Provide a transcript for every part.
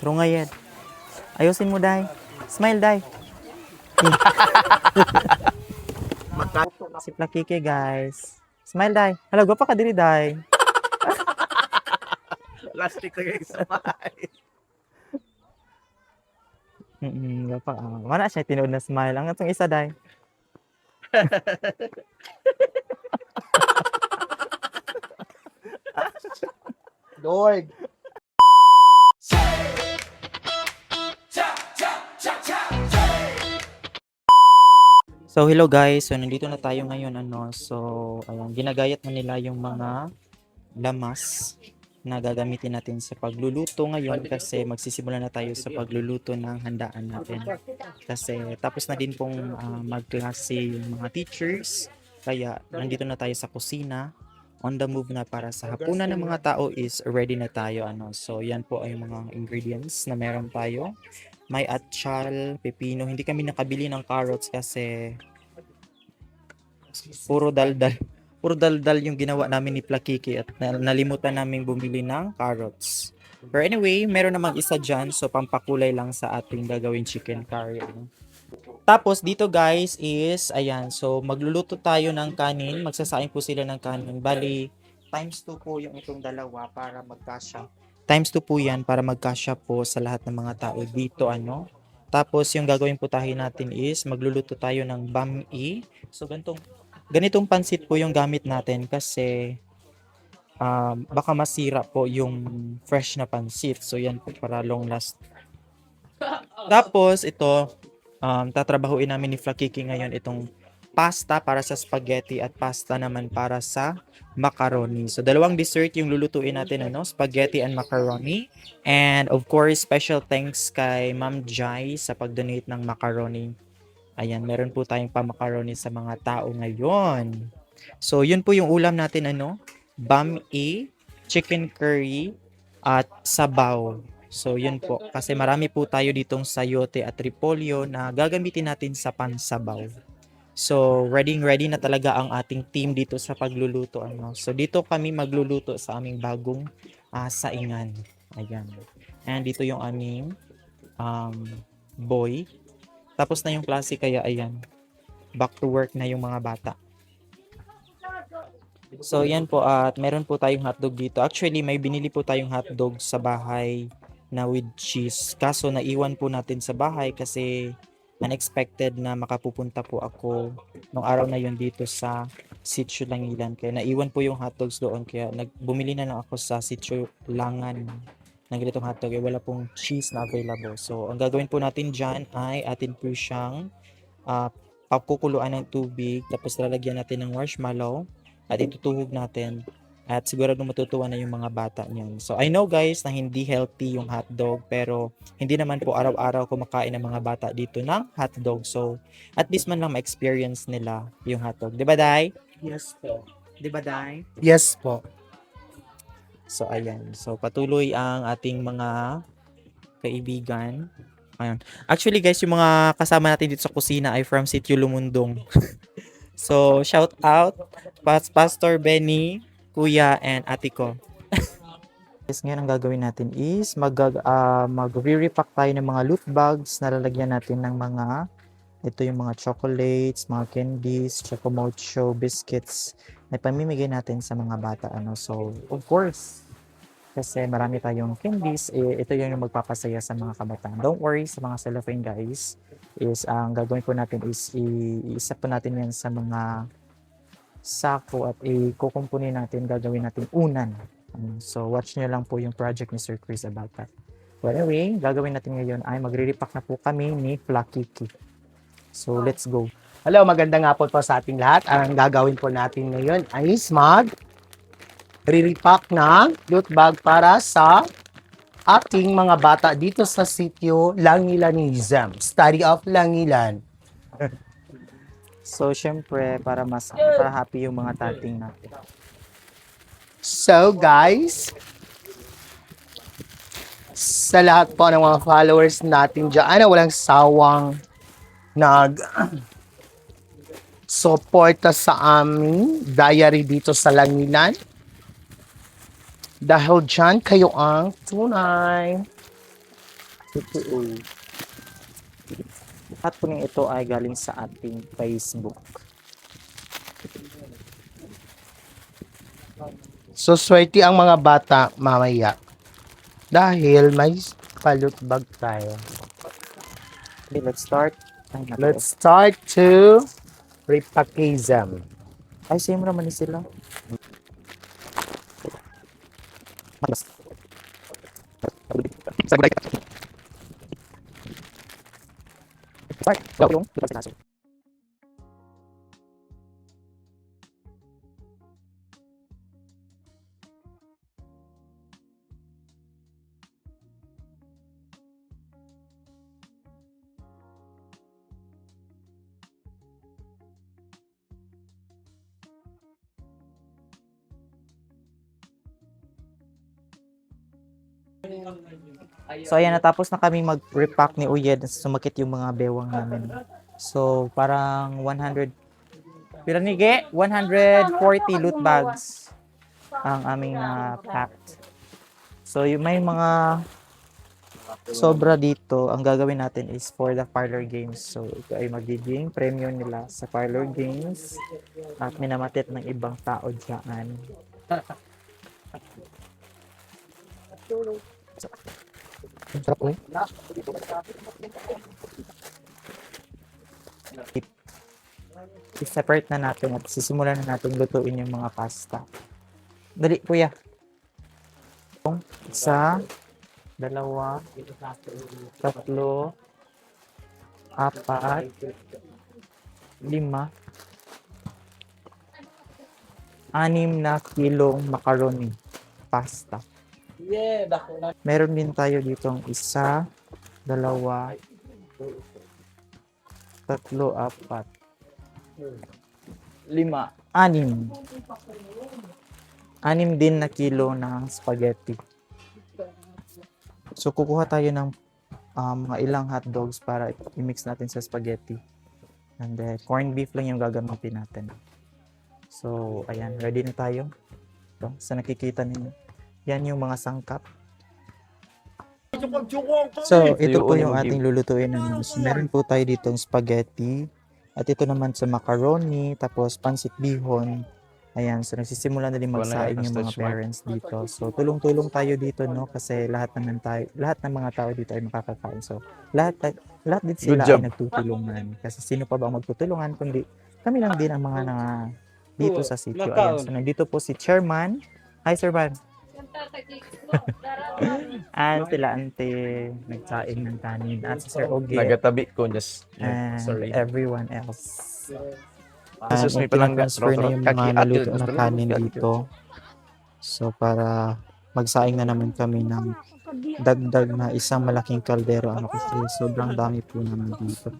Rungayed. Ayusin mo, Day. Smile, Day. Si Plakike, guys. Smile, Day. Hala, pa ka diri, Day. Plastic na guys. Gapa. Wala siya tinuod na smile. Ang atong isa, Day. Lord. So, hello guys. So, nandito na tayo ngayon, So, ayan, ginagayat na nila yung mga lamas na gagamitin natin sa pagluluto ngayon kasi magsisimula na tayo sa pagluluto ng handaan natin. Kasi tapos na din pong magklase yung mga teachers. Kaya, nandito na tayo sa kusina. On the move na para sa hapunan ng mga tao is ready na tayo, So, yan po ay mga ingredients na meron tayo. May atsal, pepino. Hindi kami nakabili ng carrots kasi puro daldal. Puro daldal yung ginawa namin ni Plakiki at nalimutan namin bumili ng carrots. Pero anyway, meron namang isa dyan. So, pampakulay lang sa ating gagawin chicken curry. Tapos, dito guys is, ayan. So, magluluto tayo ng kanin. Magsasaing po sila ng kanin. Bali, times 2 po yung itong dalawa para magkasya. Times 2 po yan para magkasya po sa lahat ng mga tao dito, Tapos, yung gagawin po tayo natin is, magluluto tayo ng bami. So, ganitong pansit po yung gamit natin kasi baka masira po yung fresh na pansit. So, yan po para long last. Tapos, ito, tatrabahuin namin ni Flakiki ngayon itong pasta para sa spaghetti at pasta naman para sa macaroni. So, dalawang dessert yung lulutuin natin, spaghetti and macaroni. And of course, special thanks kay Ma'am Jai sa pag-donate ng macaroni. Ayan, meron po tayong pa-macaroni sa mga tao ngayon. So, yun po yung ulam natin, bami, chicken curry, at sabaw. So, yun po. Kasi marami po tayo ditong sayote at repolyo na gagamitin natin sa pansabaw. So, ready na talaga ang ating team dito sa pagluluto, So, dito kami magluluto sa aming bagong saingan. Ayan. And dito yung aming boy. Tapos na yung klase kaya ayan. Back to work na yung mga bata. So, yan po at meron po tayong hotdog dito. Actually, may binili po tayong hotdog sa bahay na with cheese. Kaso, naiwan po natin sa bahay kasi unexpected na makapupunta po ako nung araw na yun dito sa Sitio Langilan. Kaya naiwan po yung hotdogs doon. Kaya bumili na lang ako sa Sitio Langan ng ganitong hotdog. Wala pong cheese na available. So, ang gagawin po natin dyan ay atin po siyang papukuluan ng tubig. Tapos lalagyan natin ng marshmallow at itutuhog natin at sigurado matutuwa na yung mga bata niyan. So I know guys na hindi healthy yung hotdog pero hindi naman po araw-araw kumakain ng mga bata dito ng hotdog. So at least man lang ma-experience nila yung hotdog. 'Di ba, Day? Yes po. 'Di ba, Day? Yes po. So ayan. So patuloy ang ating mga kaibigan. Ayan. Actually guys, yung mga kasama natin dito sa kusina ay from Sitio Lumundong. So, shout out Pastor Benny, Kuya, and ate ko. Yes, ngayon ang gagawin natin is mag-re-repack tayo ng mga loot bags na lalagyan natin ng ito yung mga chocolates, mga candies, chocomocho, biscuits na pamimigay natin sa mga bata. So, of course, kasi marami tayong candies, ito yung magpapasaya sa mga kabataan. Don't worry sa mga cellophane guys, is ang gagawin po natin is iisa po natin yan sa mga sako at kukumpunin natin, gagawin natin unan. So watch nyo lang po yung project ni Sir Chris about that. But anyway, gagawin natin ngayon ay magre-repack na po kami ni Flakiki. So let's go. Hello, magandang hapon po sa ating lahat. Ang gagawin po natin ngayon ay re-repack ng loot bag para sa ating mga bata dito sa sitio Langilanism. Study of Langilan. So syempre para happy yung mga tating natin. So guys, sa lahat po ng mga followers natin dyan na walang sawang suporta sa aming diary dito sa Langilan. Dahil dyan kayo ang tunay. Totoo. At po ito ay galing sa ating Facebook. So, swerte ang mga bata mamaya. Dahil may palot bag tayo. Okay, let's start. Ay, naku. Let's start to repackage them. Ay, same naman ni sila. Start. Go yung sinaso. So ayan, natapos na kami mag-repack ni Uyed. Sumakit yung mga bewang namin. So parang 100 Piranige, 140 loot bags ang aming packed. So yung may mga sobra dito, ang gagawin natin is for the parlor games. So ito ay magiging premium nila sa parlor games at minamatit ng ibang tao dyan. Sarap eh. I-separate na natin at sisimulan na natin lutuin yung mga pasta. Dali, kuya. Isa, dalawa, tatlo, apat, lima, 6 na kilong macaroni pasta. Meron din tayo ditong isa, dalawa, tatlo, apat, 5, 6. 6 din na kilo ng spaghetti. So, kukuha tayo ng mga ilang hot dogs para i-mix natin sa spaghetti. And then, corned beef lang yung gagamitin natin. So, ayan, ready na tayo. So, sa nakikita ninyo, yan yung mga sangkap. So, ito po yung ating lulutuin ng news. Meron po tayo ditong spaghetti. At ito naman sa macaroni, tapos pansit bihon. Ayan, so nagsisimula na din magsaing yung mga parents dito. So, tulong-tulong tayo dito, no? Kasi lahat ng mga tao dito ay makakakain. So, lahat din sila ay nagtutulungan. Kasi sino pa ba ang magtutulungan kundi kami lang din ang mga dito sa sitio. Ayan, so nandito po si Chairman. Hi, Sir Van. And sila ante nagsaing ng kanin. At si Sir Ogie. Nagatabi ko, just And sorry. everyone else. Jesus, may palangga. Transfer na yung mga naluto na kanin dito. So, para magsaing na naman kami ng dagdag na isang malaking kaldero. Ano kasi sobrang dami po naman dito.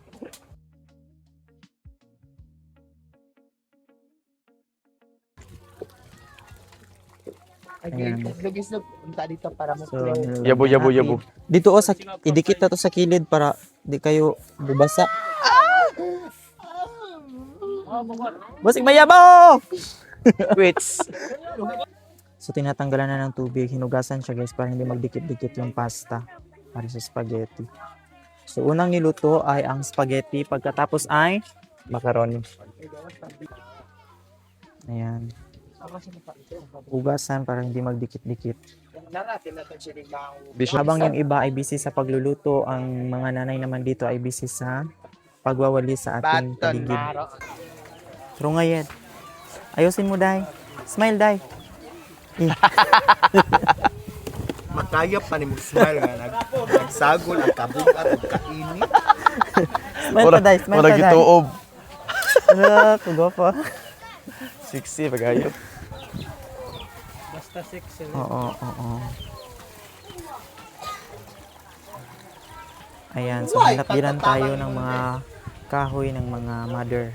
Ayan. Lugis na punta dito para mo. So, Yabo, yabo, yabo. dito idikit na to sa kilid para di kayo bubasa. Basig mayabo! Quits. So, tinatanggalan na ng tubig. Hinugasan siya, guys, para hindi magdikit-dikit yung pasta para sa spaghetti. So, unang niluto ay ang spaghetti. Pagkatapos ay Macaroni. ayan. Hugasan para hindi magdikit-dikit. Habang yung iba ay busy sa pagluluto, ang mga nanay naman dito ay busy sa pagwawali sa ating paligid. Pero ngayon, ayusin mo, Day. Smile, Day. Makaya pa ni Musmal nga nagsagol ang kabugat ug kainit. Smile pa, Day. Smile pa, Day. gituob. Ala, kugo pa. 60, pag-ayot. Basta 6. Oo. Ayan, so hanap-bilan tayo ng mga kahoy ng mga mother.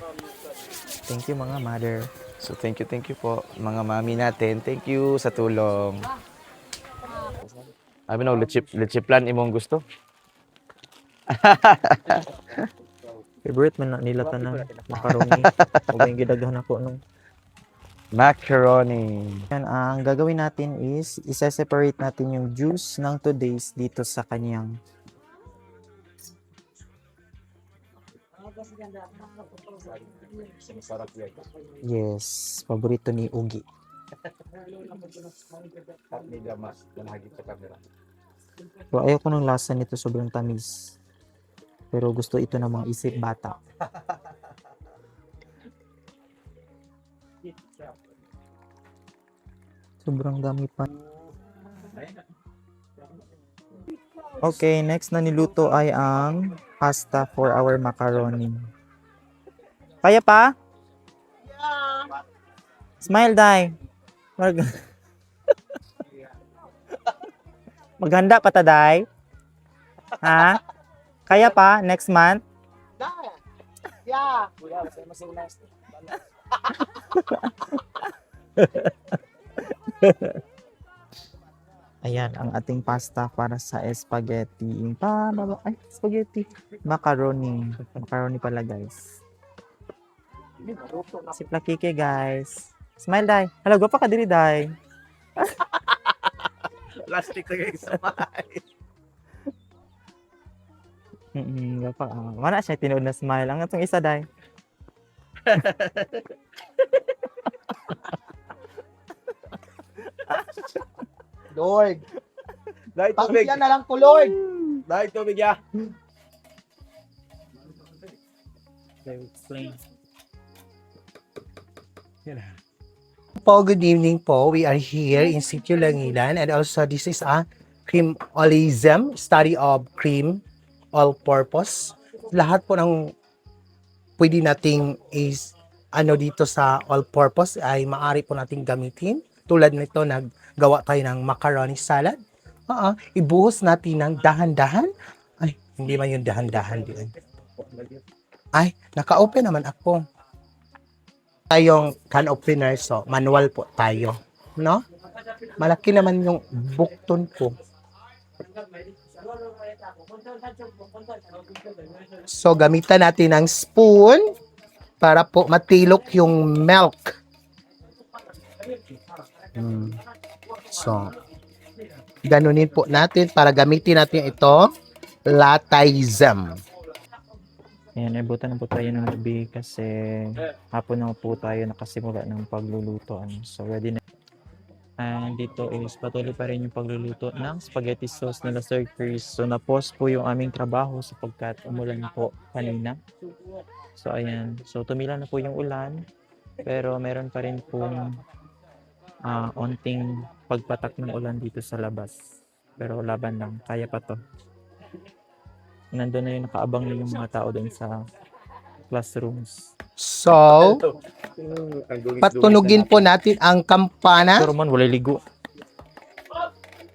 Thank you, mga mother. So, thank you po, mga mami natin. Thank you sa tulong. Sabi na, leche plan imong gusto. Favorite man na nila tanang macaroni. O yung gidaghan ako nung. Macaroni. Yan, ang gagawin natin is isa-separate natin yung juice ng 2 days dito sa kanyang Yes, paborito ni Ugi. So, ayaw ko ng lasa nito, sobrang tamis. Pero gusto ito ng mga isip bata. Sobrang dami pa. Okay, next na niluto ay ang pasta for our macaroni. Kaya pa? Smile, Day. Maghanda pa ta, Day. Ha? Kaya pa? Next month? Yeah. Ayan, ang ating pasta para sa spaghetti. Ay, spaghetti. Macaroni. Macaroni pala, guys. Si Plakike, guys. Smile, Day. Hello, gwapa ka diri, Day. Plastic na guys. Gwapa. Wala siya tinuod na smile. Ang atong isa, Day. Lord. Dahil tubig. Pakinggan na lang ko, Lord. Dahil tubig ya. Po, good evening po. We are here in Sitio Langilan and also this is a creamolism, study of cream all-purpose. Lahat po ng pwede nating is dito sa all-purpose ay maaari po nating gamitin. Tulad nito, naggawa tayo ng macaroni salad. Ibuhos natin ng dahan-dahan. Ay, hindi man yung dahan-dahan din. Ay, naka-open naman ako. Tayong can opener, so manual po tayo, no? Malaki naman yung bukton ko. So gamitan natin ng spoon para po matilok yung milk. So ganunin po natin para gamitin natin ito latism. Ayan, ibutan na po tayo ng gabi kasi hapon na po tayo nakasimula ng pagluluto. So, ready na. And dito is patuloy pa rin yung pagluluto ng spaghetti sauce nila Sir Chris. So, na-pause po yung aming trabaho sapagkat umulan po kanina. So, ayan. So, tumila na po yung ulan. Pero meron pa rin pong onting pagpatak ng ulan dito sa labas. Pero laban lang. Kaya pa to. Nandun na yung nakaabang na yung mga tao doon sa classrooms. So, patunugin po natin ang kampana. Pero man, wala ligo.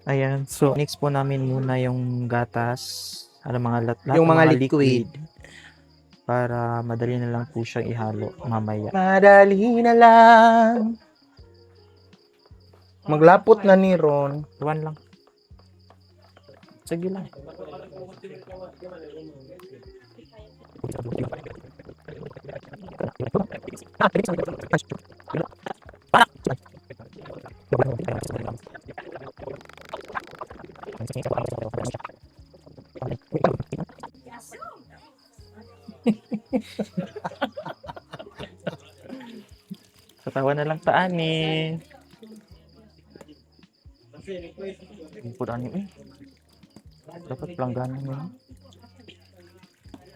Ayan, so next po namin muna yung gatas, lahat Yung ng mga liquid. para madali na lang po siyang ihalo mamaya. Madali na lang. Maglapot na ni Ron. Iwan lang. Sige lang. Katawa na lang ta ani. Impod ani eh. Dapat pelangganan mo.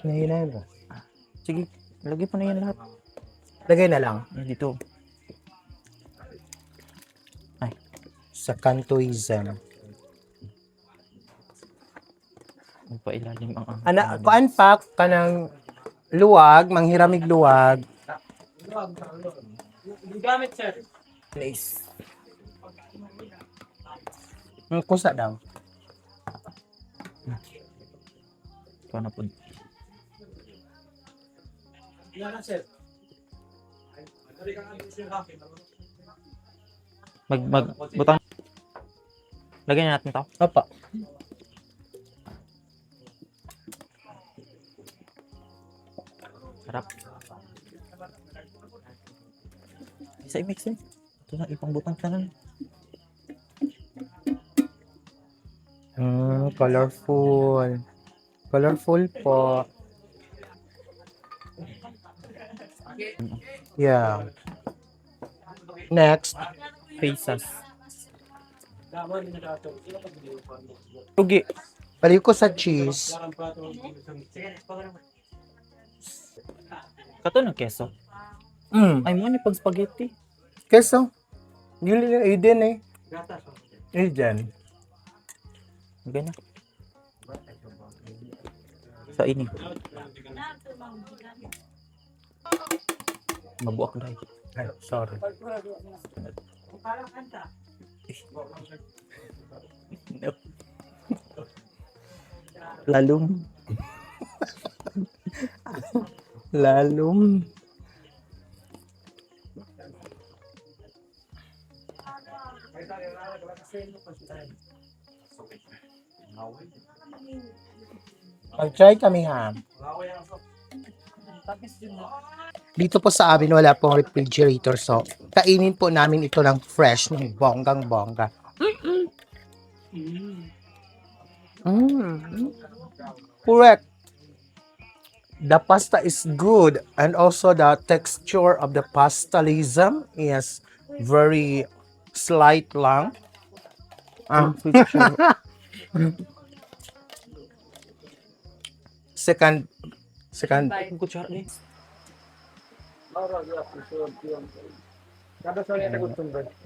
Nahinan ba? Sige, lagay pa na yan lahat. Lagay na lang. Dito. Sa kantoism. Magpailalim ang Kuan pa kanang luwag, manghiramig luwag. Gamit, sir. Place. Kusa daw. Ikaw na po. Yan na, sir. Butang. Lagyan natin to. Opo. Sarap. Isa i-mix eh. Ito na, ipang butang ka na. Colorful. Colorful po. Yeah. Next. Faces. Tugi. Balik ko sa cheese. Kato ng keso. Ay mo ni pag spaghetti. Keso. Gili na Eden eh. Eden. Ganyan. Sa ini. Mabuak dai. Ay, sorry. No. Lalong. Lalong. Mag-try kami ha. Dito po sa amin wala pong refrigerator so kainin po namin ito ng fresh ng bonggang-bongga. Correct. The pasta is good and also the texture of the pastalism is very slight lang. Second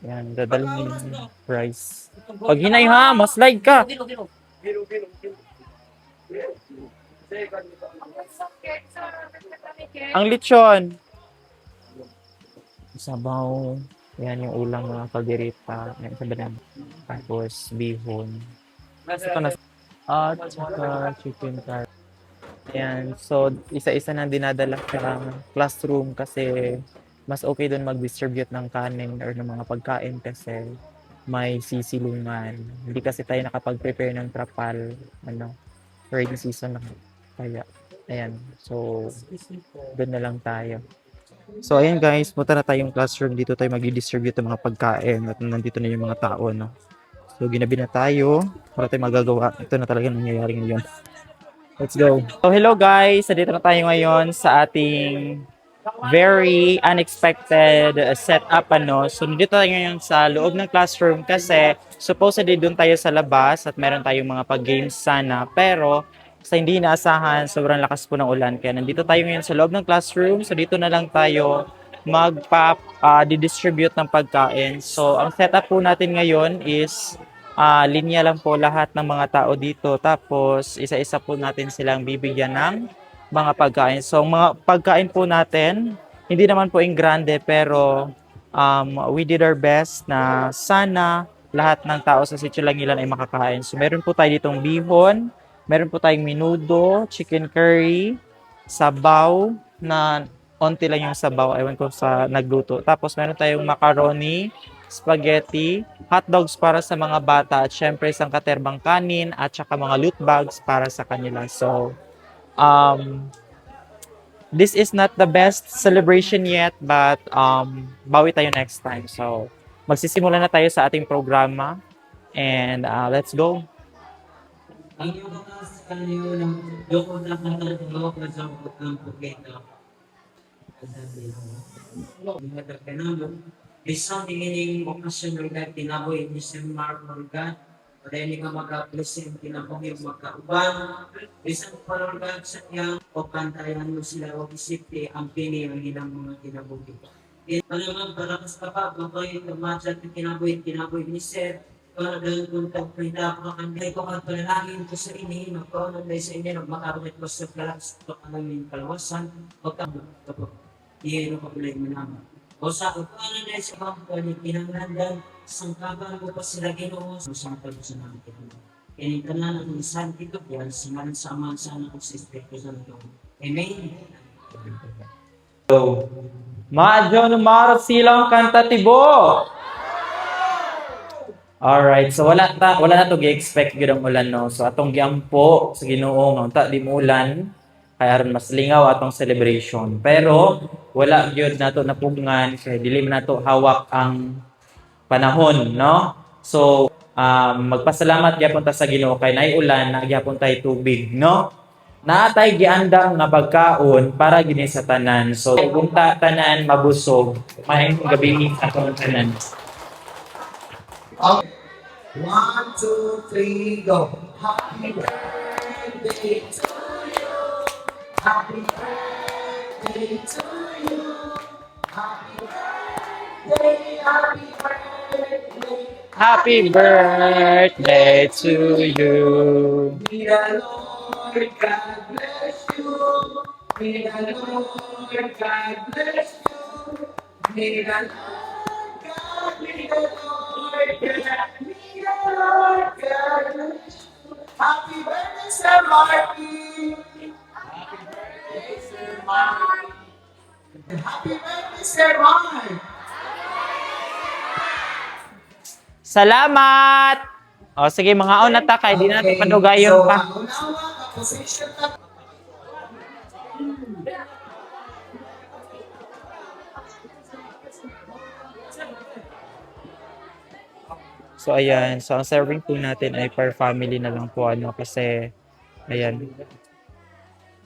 Yan, dadalhin yung rice. Pag hinay ha, maslide ka. Ang lechon. Sabaw. Yan yung ulang mga kaldereta. Yan sa banana. Tapos bihon. Ito na. At saka chicken curry. Ayan. So, isa-isa na dinadala sa classroom kasi mas okay doon mag-distribute ng kanin or ng mga pagkain kasi may sisilungan. Hindi kasi tayo nakapag-prepare ng trapal. Rainy season na. Kaya, ayan. So, doon na lang tayo. So, ayan guys, punta na tayong classroom. Dito tayo mag-distribute ng mga pagkain at nandito na yung mga tao, no? So, ginabi na tayo. Para tayo magagawa. Ito na talaga nangyayari ngayon. Let's go. So, hello guys. Dito na tayo ngayon sa ating very unexpected setup, So, nandito tayo ngayon sa loob ng classroom kasi supposedly doon tayo sa labas at meron tayong mga pag-games sana. Pero, sa hindi inaasahan, sobrang lakas po ng ulan. Kaya nandito tayo ngayon sa loob ng classroom. So, dito na lang tayo distribute ng pagkain. So, ang setup po natin ngayon is linya lang po lahat ng mga tao dito. Tapos, isa-isa po natin silang bibigyan ng mga pagkain. So, mga pagkain po natin, hindi naman po yung grande, pero we did our best na sana lahat ng tao sa Sitio Langilan ay makakain. So, meron po tayo ditong bihon, meron po tayong menudo, chicken curry, sabaw, na onti lang yung sabaw. Ewan ko sa nagluto. Tapos, meron tayong macaroni, spaghetti, hot dogs para sa mga bata, at syempre isang katerbang kanin, at saka mga loot bags para sa kanila. So, this is not the best celebration yet, but bawi tayo next time. So, magsisimula na tayo sa ating programa. And let's go. Ang iyong mga sa kanyo ng loko na katulog na sa ng pagkita. Mga kanalo, isang tingin yung okasyon ng tinaboy ni Semar Morgan, o dahil ka magka-present, tinapong yung magkauban, isang paranggan sa iyang o pantayan mo sila o isipte ang pini ang ilang mga tinaboy. Alam para sa kapag, babae, tumatsa at tinaboy ni Sir, para dahil kung tagpita ko kanday ko at panalangin ko sa ini, magkaunan dahil sa inyo, magmakaroon ko sa kalas, ito ka namin kalawasan, magkabot ko. Iyan ko pala yung naman. O sa kapanan dahil sa mga pinanglandan, sangkaban ko pa sila ginoo, sa mga sa mga ito. Kaya ka na ng isang tito, yan, simaran sa aman sa anak ko sa Espiritu Santo. Amen. So, Madyo numarot silang kanta tibo. Alright, so wala na to gi-expect gyud ang ulan, no. So atong giampo sa Ginoo nga unta di mo ulan kay aron mas lingaw atong celebration. Pero wala gyud nato napugngan kay dili man nato hawak ang panahon, no. So magpasalamat gyapon ta sa Ginoo kay naay ulan na gyapon tay tubig, no. naatay giandam nga pagkaon para gini sa tanan. So kung tanan mabusog, maayong gabi sa atong tanan. 1, 2, 3, go. Happy birthday to you. Happy birthday to you. Happy birthday, happy birthday. Happy birthday to you. May the Lord God bless you. May the Lord God bless you. May the Lord God, may the Lord God, may the Lord God bless you. Happy birthday, Sir Marky. Happy birthday, Sir Mark. Happy birthday, Sir Mark. Salamat! O sige, mga on na ta kay di natin padugayon pa. So, unawa, position na. So ayan, so ang serving po natin ay per family na lang po ano kasi ayan,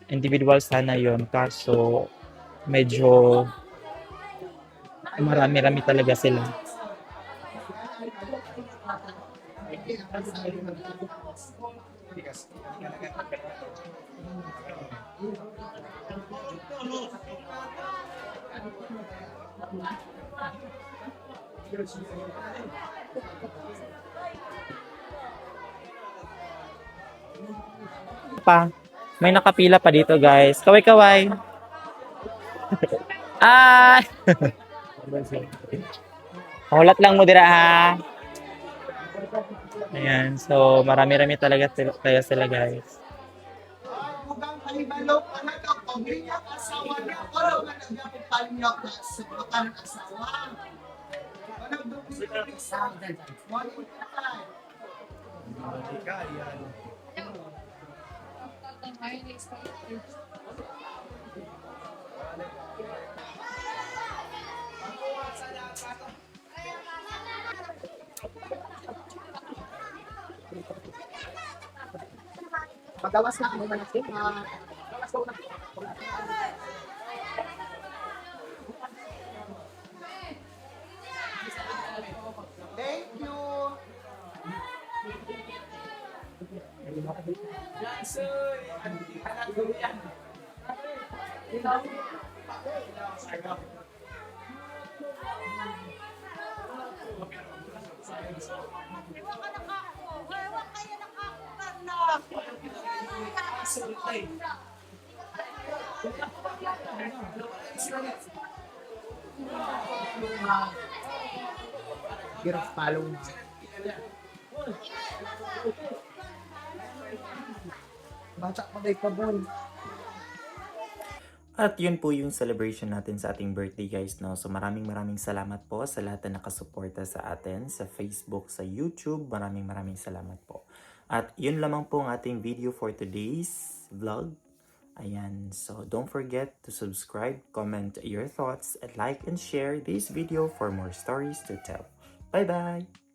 individual sana yon kaso medyo marami-rami talaga sila. Pa, may nakapila pa dito guys. Kaway-kaway. Ah! Hulat lang mo dira ha. Ayan, so marami-rami talaga sila guys. Mukhang kahibalo ka na ka, pag-iyak asawa niya, pero nga nagyapitan niya ka sa bakang asawa. Walang dumi-dumi sa morning time. Paggawas na kami manasip na thank you. Hirap palong. Bata pa kay Kabon. At yun po yung celebration natin sa ating birthday guys, no? So maraming salamat po sa lahat na nakasuporta sa atin sa Facebook, sa YouTube. Maraming salamat po. At yun lamang po ang ating video for today's vlog. Ayan, so don't forget to subscribe, comment your thoughts, and like and share this video for more stories to tell. Bye-bye!